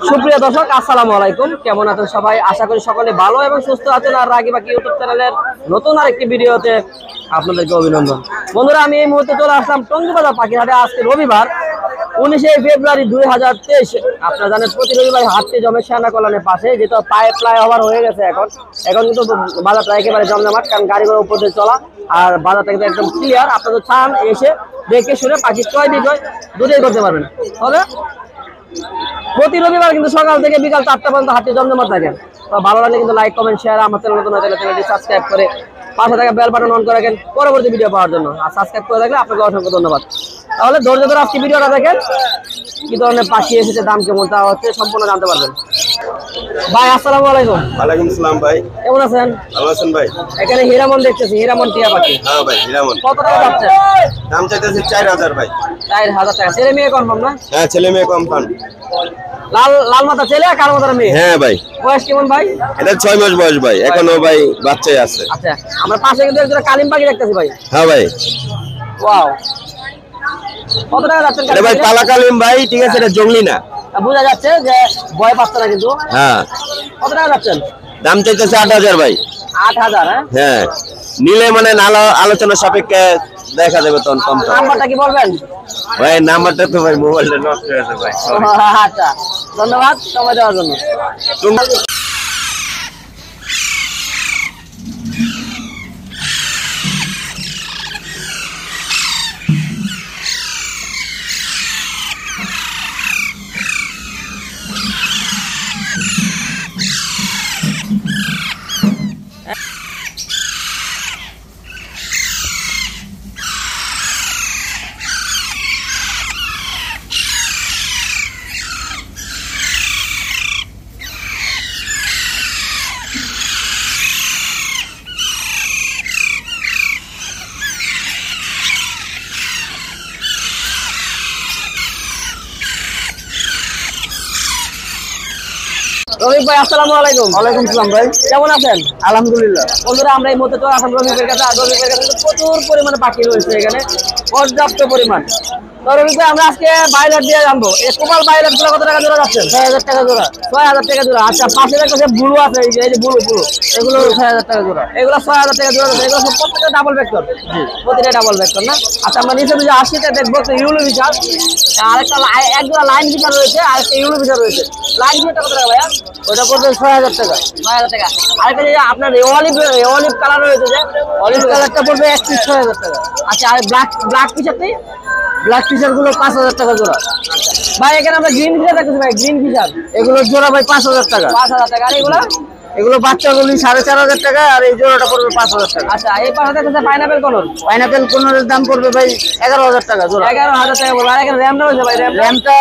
সুপ্রিয় দর্শক আসসালামু আলাইকুম, কেমন আছেন সবাই? আশা করি সকলে ভালো এবং সুস্থ আছেন। আর রাগি বাকি ইউটিউব চ্যানেলের নতুন আরেকটি ভিডিওতে আপনাদেরকে অভিনন্দন। বন্ধুরা, আমি এই মুহূর্তে চলে আসলাম টঙ্গী বাজার পাখিহাটে। আজকে রবিবার 19 ফেব্রুয়ারি 2023। আপনারা জানেন প্রতি রবিবার হাটটি জমে সেনা কল্যাণের পাশে, যেহেতু ফ্লাইওভার হয়ে গেছে এখন কিন্তু বাজারটা একেবারে জমজমাট, কারণ গাড়িগুলোর উপর দিয়ে চলা আর বাজারটা কিন্তু একদম ক্লিয়ার। আপনারা চান এসে দেখে শুনে পাখি ক্রয় বিক্রয় দুটোই করতে পারবেন। তবে প্রতি রবিবার কিন্তু সকাল থেকে বিকাল 4টা পর্যন্ত হাটটি জমজমাট থাকে। তো ভালো লাগলে কিন্তু লাইক কমেন্ট শেয়ার, আমার চ্যানেল নতুন হলে চ্যানেলটি সাবস্ক্রাইব করে পাশে থাকা বেল বাটন অন করে রাখেন পরবর্তী ভিডিও পাওয়ার জন্য। আর সাবস্ক্রাইব করে রাখলে আপনাকে অসংখ্য ধন্যবাদ। তাহলে ধৈর্য ধরে আজকে ভিডিওটা দেখেন, কি ধরনের পাখি এসেছে, দাম কেমন, তা হচ্ছে সম্পূর্ণ জানতে পারবেন। ভাই আসসালামু আলাইকুম। ওয়ালাইকুম আসসালাম ভাই, কেমন আছেন? ভালো আছেন ভাই? এখানে হীরামন দেখতেছি, হীরামন টিয়া পাখি। হ্যাঁ ভাই, হীরামন। কত টাকা যাচ্ছে? দাম চাইতেছে 4000 ভাই। 4000 টাকা। ছেলে মেয়ে কনফার্ম না? হ্যাঁ, ছেলে মেয়ে কনফার্ম। লাল মাথা ছেলে, কালো মাথা মেয়ে? হ্যাঁ ভাই। বয়স কেমন ভাই? এটা 6 মাস বয়স ভাই, এখনো ভাই বাচ্চাই আছে। আচ্ছা, আমরা পাশে কিন্তু একটা কালিম পাখি দেখতেছি ভাই। হ্যাঁ ভাই। ওয়াও, কত টাকা যাচ্ছে? এটা ভাই কালা কালিম ভাই, ঠিক আছে, এটা জংলি না, বোঝা যাচ্ছে যে ভয় পাচ্ছে না কিন্তু। হ্যাঁ। কত টাকা যাচ্ছেন? দাম চাইতেছে 8000 ভাই। 8000? হ্যাঁ, নিলে মানে আলোচনা সাপেক্ষে দেখা যাবে তখন কম। নাম্বারটা কি বলবেন ভাই? নাম্বারটা তো ভাই মোবাইলটা নষ্ট হয়ে গেছে ভাই। আচ্ছা, ধন্যবাদ সময় দেওয়ার জন্য। রফিক ভাই আসসালামু আলাইকুম। ওয়ালাইকুম আসসালাম ভাই, কেমন আছেন? আলহামদুলিল্লাহ। বন্ধুরা, আমরা এই মুহূর্তে তো এখন রফিকের কাছে, আর রফিকের কাছে কিন্তু প্রচুর পরিমাণে পাখি রয়েছে এখানে, পর্যাপ্ত পরিমাণ। তো রফিক ভাই, আমরা আজকে বাইলার দিয়ে জানবো এই কোপাল বাইলার গুলো কত টাকা জোড়া যাচ্ছেন? 6000 টাকা জোড়া। 6000 টাকা জোড়া। আচ্ছা, পাশে একটা ব্লু আছে, এই যে ব্লু, এগুলো 6000 টাকা জোড়া। এগুলো 6000 টাকা জোড়া যাচ্ছে। এগুলো সব প্রত্যেকটা ডাবল ভেক্টর? প্রতিটা ডাবল ভেক্টর না? আচ্ছা, আমরা নিচে যে 80টা দেখবো তো ইউলো বিশাল, আরেকটা একজোড়া লাইন বিশাল রয়েছে, আরেকটা ইউলো বিশাল রয়েছে। লাইন বিশালটা কত টাকা ভাইয়া? ওটা পড়বে 6000 টাকা। 6000 টাকা। আরেকটা যে আপনার অলিভ কালার রয়েছে, যে অলিভ কালারটা পড়বে 1 পিস 6000 টাকা। আচ্ছা, আর ব্ল্যাক পিসারটি? ব্ল্যাক ফিশার গুলো 5000 টাকা জোড়া। ভাই এখানে আমরা গ্রিন ফিশার দেখতেছি ভাই, গ্রিন ফিশার এগুলো জোড়া ভাই 5000 টাকা। 5000 টাকা। আর এগুলো বাচ্চাগুলি 4500 টাকা, আর এই জোড়াটা পড়বে 5000 টাকা। আচ্ছা, এই পাশে দেখতেছে পাইনাপেল কোনর। পাইনাপেল কোনরের দাম পড়বে ভাই 11000 টাকা জোড়া। 11000 টাকা বলবো। আর এখানে র্যামটা রয়েছে ভাই, র্যামটা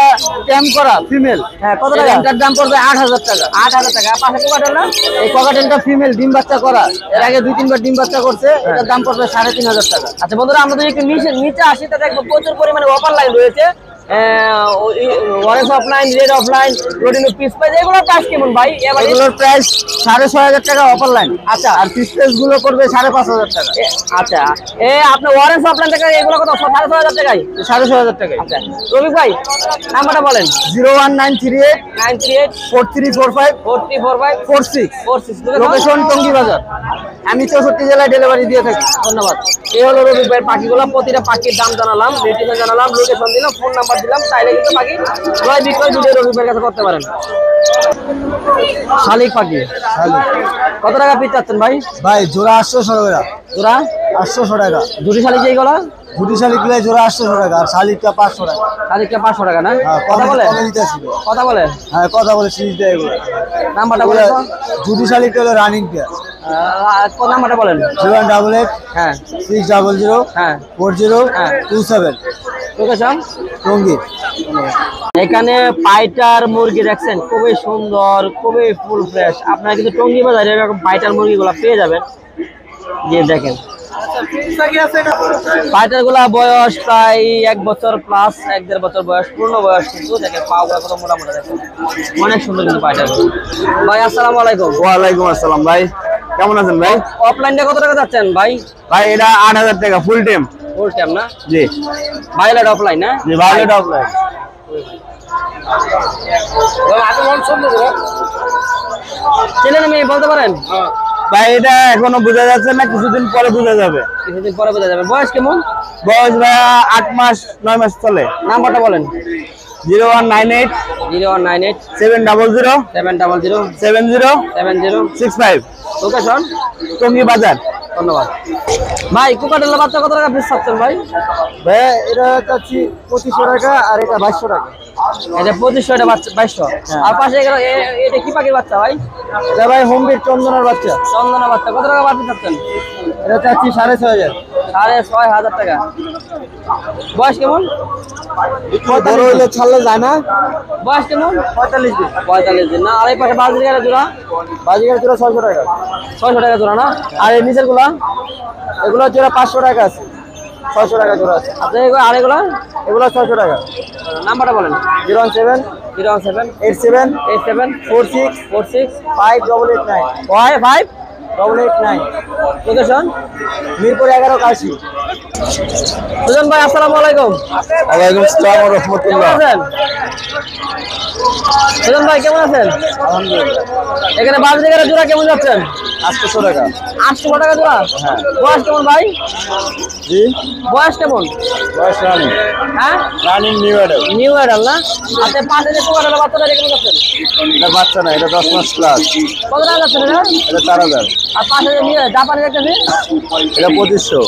ট্যাম করা ফিমেল। হ্যাঁ, কত টাকা? র্যামটার দাম পড়বে 8000 টাকা। 8000 টাকা। পাশে কোকাটেল না? এই ককাটেলটা ফিমেল, ডিম বাচ্চা করা, এর আগে 2-3 বার ডিম বাচ্চা করছে, এটার দাম পড়বে 3500 টাকা। আচ্ছা বন্ধুরা, আমরা যদি একটু নিচে আসি, তা দেখবো প্রচুর পরিমাণে অফার লাইন রয়েছে। অরেঞ্জ অফলাইন, রেড অফলাইন, রোডিনো পিস প্রাইস, এগুলোর প্রাইস কেমন ভাই? এগুলোর প্রাইস 6500 টাকা অফার লাইন। আচ্ছা, আর পিস প্রাইস গুলো পড়বে 5500 টাকা। আচ্ছা, আপনার অরেঞ্জ অফলাইন থেকে এগুলো কত? 6500 টাকায়? 6500 টাকা। আচ্ছা রফিক ভাই, নাম্বারটা বলেন। 01938 938 4345 4345 46। 46। লোকেশন টঙ্গী বাজার। আমি 64 জেলায় ডেলিভারি দিয়ে থাকি। ধন্যবাদ। এই হলো রফিক ভাইয়ের পাখিগুলো। প্রতিটা পাখির দাম জানালাম, রেটিং জানালাম, লোকেশন দিলাম, ফোন নাম্বার দিলাম। চাইলে কিন্তু পাখি ক্রয় বিক্রয় দুটোই রফিক ভাইয়ের কাছে করতে পারেন। শালিক পাখি কত টাকা পিস চাচ্ছেন ভাই? ভাই জোড়া 800 টাকা। জোড়া 800 টাকা। জুটি শালিক যেগুলো? গুটি শালিক গুলো জোড়া 800 টাকা, আর শালিকটা 500 টাকা। শালিকটা 500 টাকা না? হ্যাঁ, কথা বলে? কথা বলে? হ্যাঁ, কথা বলে সিরিজ দেয় এগুলো। নাম্বারটা বলে? গুটি শালিকটা হলো রানিং পেয়ার। নাম্বারটা বলেন। 0188 হ্যাঁ 600 হ্যাঁ 4027। লোকেশন টঙ্গী। এখানে পাইটার মুরগি দেখছেন, খুবই সুন্দর, খুবই ফুল ফ্রেশ। আপনারা কিন্তু টঙ্গী বাজারে এরকম পাইটার মুরগিগুলো পেয়ে যাবেন। যে দেখেন পাইটার গুলা বয়স প্রায় 1 বছর প্লাস, 1-1.5 বছর বয়স, পূর্ণ বয়স। কিন্তু দেখেন পা গুলা কত মোটা মোটা, দেখেন অনেক সুন্দর কিন্তু পাইটার। ভাই আসসালামু আলাইকুম। ওয়ালাইকুম আসসালাম ভাই, কেমন আছেন ভাই? অফলাইনটা কত টাকা যাচ্ছেন ভাই? ভাই এটা 8000 টাকা ফুল টাইম। ফুল টাইম না? জি। ভাইলেট অফলাইন না? জি, ভাইলেট অফলাইন। ছেলে না মেয়ে বলতে পারেন? ভাই এটা এখনো বোঝা যাচ্ছে না, কিছুদিন পরে বোঝা যাবে। কিছুদিন পরে বোঝা যাবে। বয়স কেমন? বয়স ভাই 8 মাস 9 মাস চলে। নাম্বারটা বলেন। 0198 0198 700 700 70 70 65। লোকেশন টঙ্গি বাজার। ধন্যবাদ ভাই। কোকাটেলের বাচ্চা কত টাকা পিস চাচ্ছেন ভাই? ভাই এটা চাচ্ছি 2500 টাকা, আর এটা 2200 টাকা। এটা 2500, এটা বাচ্চা 2200। আর পাশে এটা কি পাখির বাচ্চা ভাই? এটা ভাই হোমবিট চন্দনার বাচ্চা। চন্দনা বাচ্চা কত টাকা বাড়তি চাচ্ছেন? এটা চাচ্ছি 6500। 6500 টাকা। বয়স কেমন? বড় হইলে ছাড়লে যায় না। বয়স কেমন? 45 দিন। 45 দিন না। আর এই পাশে বাজিগারের জোড়া? বাজিকার জোড়া 600 টাকা। 600 টাকা জোড়া না। আর এই নিচের গুলা? এগুলো জোড়া 500 টাকা আছে, 600 টাকা জোড়া আছে। আচ্ছা আর এগুলা? এগুলো 600 টাকা। নাম্বারটা বলেন। 017 017 87 87 46 46 5889 5 889। লোকেশন মিরপুর 11 কাশি। সুজন ভাই আসসালামু আলাইকুম। ওয়ালাইকুম আসসালাম ওয়া কেমন রাহমাতুল্লাহ। আছেন? সুজন ভাই কেমন আছেন? আলহামদুলিল্লাহ। এখানে বাজিগারের জোড়া কেমন যাচ্ছেন? 800 টাকা। 800 টাকা জোড়া। বয়স কেমন ভাই? জি, বয়স কেমন? বয়স রানিং। হ্যাঁ running new adult. New adult না। আচ্ছা পাশে যে কোকাটেলের বাচ্চাটা এটা কেমন যাচ্ছেন? এটা বাচ্চা না, এটা 10 মাস প্লাস। কত টাকা যাচ্ছেন এটা? এটা 4000। আর পাশে যে নিয়ে জাপানি দেখতেছি এটা 2500।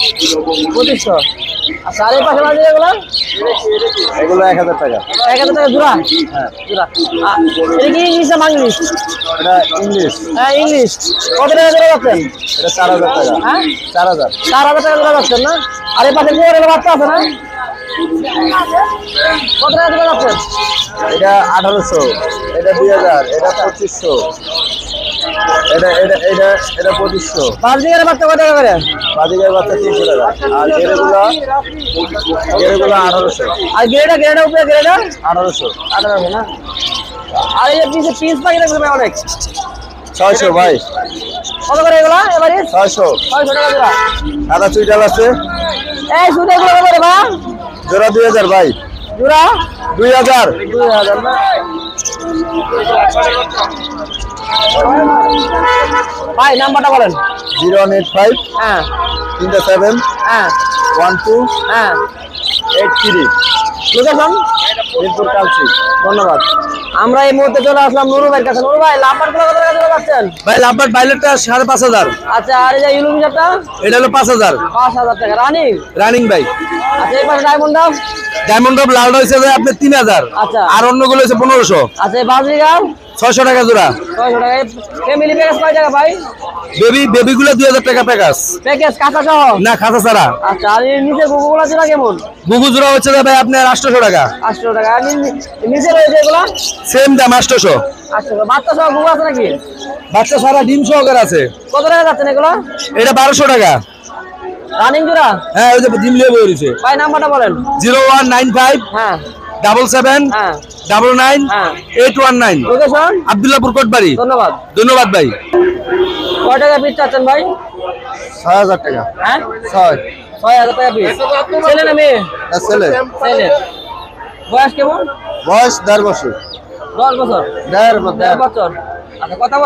2500। আচ্ছা আর এই পাশে বাজি এগুলো? এগুলো 1000 টাকা। 1000 টাকা জোড়া। হ্যাঁ, জোড়া। এটা কি ইংলিশ না বাংলিশ? এটা ইংলিশ। হ্যাঁ ইংলিশ। কত টাকা জোড়া যাচ্ছেন? এটা 4000 টাকা। হ্যাঁ 4000। 4000 টাকা জোড়া যাচ্ছেন না। আর এই পাশে কোকাটেলের বাচ্চা আছে না? কত টাকা জোড়া যাচ্ছেন? এটা 1800। এটা 2000। এটা 2500। এটা 2500। বাজিগারের বাচ্চা কত টাকা করে? বাজিকার বাচ্চা 300 টাকা। আর গেরেগুলো 1800। আর গ্রেডা উপরে গ্রেডা 1800। 1800 না। আর এই যে পিস পাখি দেখবে অনেক। 600 ভাই। কত করে এগুলা এবারে? 600। 600 টাকা জোড়া। সাদা চুইটাল আছে, এই সুদে এগুলো কত করে ভাই? জোড়া 2000 ভাই। জোড়া 2000। 2000 না। ভাই নাম্বারটা বলেন। 0185 হ্যাঁ 37 হ্যাঁ 12 হ্যাঁ 83। লোকেশন মিরপুর কালচি। ধন্যবাদ। আমরা এই মুহূর্তে চলে আসলাম নুরু ভাইয়ের কাছে। নুরু ভাই লাম্বার গুলো কত টাকা জোড়া পাচ্ছেন? ভাই লাম্বার বাইলেটটা 5500। আচ্ছা আর এই যে ইলুমিনারটা? এটা হলো 5000 5000 টাকা রানিং। রানিং ভাই। আচ্ছা এই পাশে ডায়মন্ড দাম? ডায়মন্ড অফ লাল হইছে যে আপনি 3000। আচ্ছা আর অন্যগুলো হইছে 1500। আচ্ছা এই বাজিগার 600 টাকা জোড়া। 600 টাকা। ফ্যামিলি প্যাকেজ কয় টাকা ভাই? বেবিগুলো 2000 টাকা প্যাকেজ। প্যাকেজ কাঁচা সহ? না, খাতা ছাড়া। আচ্ছা আর এই নিচে গুগুলা জোড়া কেমন? গুগু জোড়া হচ্ছে যে ভাই আপনার 800 টাকা। 800 টাকা। আর নিচে রয়েছে এগুলা? সেম দাম 800। 800 বাচ্চা সহ গুগু আছে নাকি? বাচ্চা সারা ডিম সহকারে আছে। কত টাকা যাচ্ছেন এগুলা? এটা 1200 টাকা। রানিং জোড়া? হ্যাঁ, ওই যে ডিম লিয়ে বেরিয়েছে। ভাই নাম্বারটা বলেন। 0195 হ্যাঁ 77 হ্যাঁ 99 হ্যাঁ 819। লোকেশন আব্দুল্লাহপুর কোটবাড়ি। ধন্যবাদ। ধন্যবাদ ভাই। কয় টাকা পিস চাচ্ছেন ভাই? 6000 টাকা। হ্যাঁ 6000 টাকা পিস। ছেলে না মেয়ে? ছেলে। ছেলে। বয়স কেমন? বয়স 1.5 বছর। 10 বছর। 1.5 বছর। আচ্ছা কথা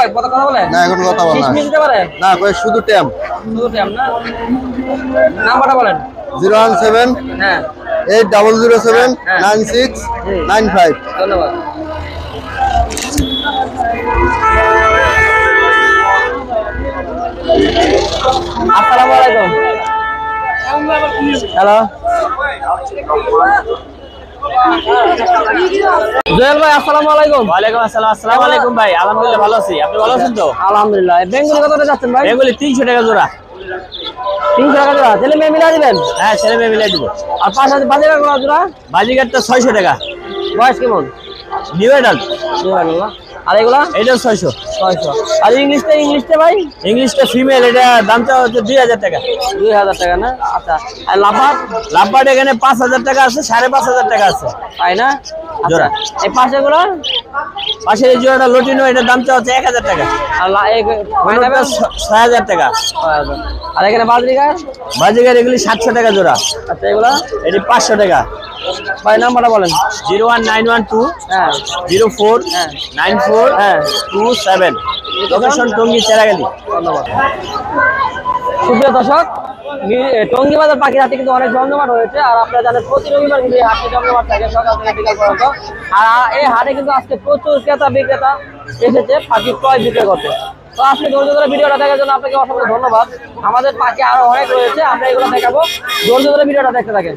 বলে? না, এখন কথা বল না। কিস দিতে পারে? না, কই শুধু ট্যাম। শুধু টাইম না। নাম্বারটা বলেন। 017 হ্যাঁ 8007 9695। ধন্যবাদ। আসসালামু আলাইকুম। হ্যালো জয়েল ভাই আসসালামু আলাইকুম। ওয়ালাইকুম আসসালাম। আসসালামু আলাইকুম ভাই। আলহামদুলিল্লাহ ভালো আছি। আপনি ভালো আছেন তো? আলহামদুলিল্লাহ। বেঙ্গলি কত টাকা যাচ্ছেন ভাই? এগুলি 300 টাকা জোড়া। 300 টাকা জোড়া। ছেলে মেয়ে মিলা দিবেন? হ্যাঁ, ছেলে মেয়ে মিলাই দিব। আর 5000 বাজার করা জোড়া? বাজিগারটা 600 টাকা। বয়স কেমন? New adult. আর এগুলা? এটা 600। 600। আর ইংলিশটা ভাই? ইংলিশটা ফিমেল, এটা দামটা হচ্ছে 2000 টাকা। 2000 টাকা না। আচ্ছা আর লাভবার্ড এখানে 5000 টাকা আছে, 5500 টাকা আছে। তাই না? জোড়া। এই পাশে গুলো? পাশের এই জোড়াটা লটিনো, এটার দাম হচ্ছে 1000 টাকা। আর ওটা 6000 টাকা। আর এখানে বাজরিগার বাজিগার এগুলি 700 টাকা জোড়া। আচ্ছা এগুলা এটি 500 টাকা। ভাই নাম্বারটা বলেন। 01912 হ্যাঁ 04 হ্যাঁ 94 হ্যাঁ 27। লোকেশন টঙ্গী চেরাগালি। ধন্যবাদ। সুপ্রিয় দর্শক, টঙ্গী বাজার পাখির হাটে কিন্তু অনেক জমজমাট হয়েছে। আর আপনারা জানেন প্রতি রবিবার কিন্তু এই হাটে জমজমাট থাকে সকাল থেকে বিকাল পর্যন্ত। আর এই হাটে কিন্তু আজকে প্রচুর ক্রেতা বিক্রেতা এসেছে পাখি ক্রয় বিক্রয় করতে। তো আজকে ধৈর্য ধরে ভিডিওটা দেখার জন্য আপনাকে অসংখ্য ধন্যবাদ। আমাদের পাখি আরো অনেক রয়েছে, আমরা এগুলো দেখাবো। ধৈর্য ধরে ভিডিওটা দেখতে থাকেন।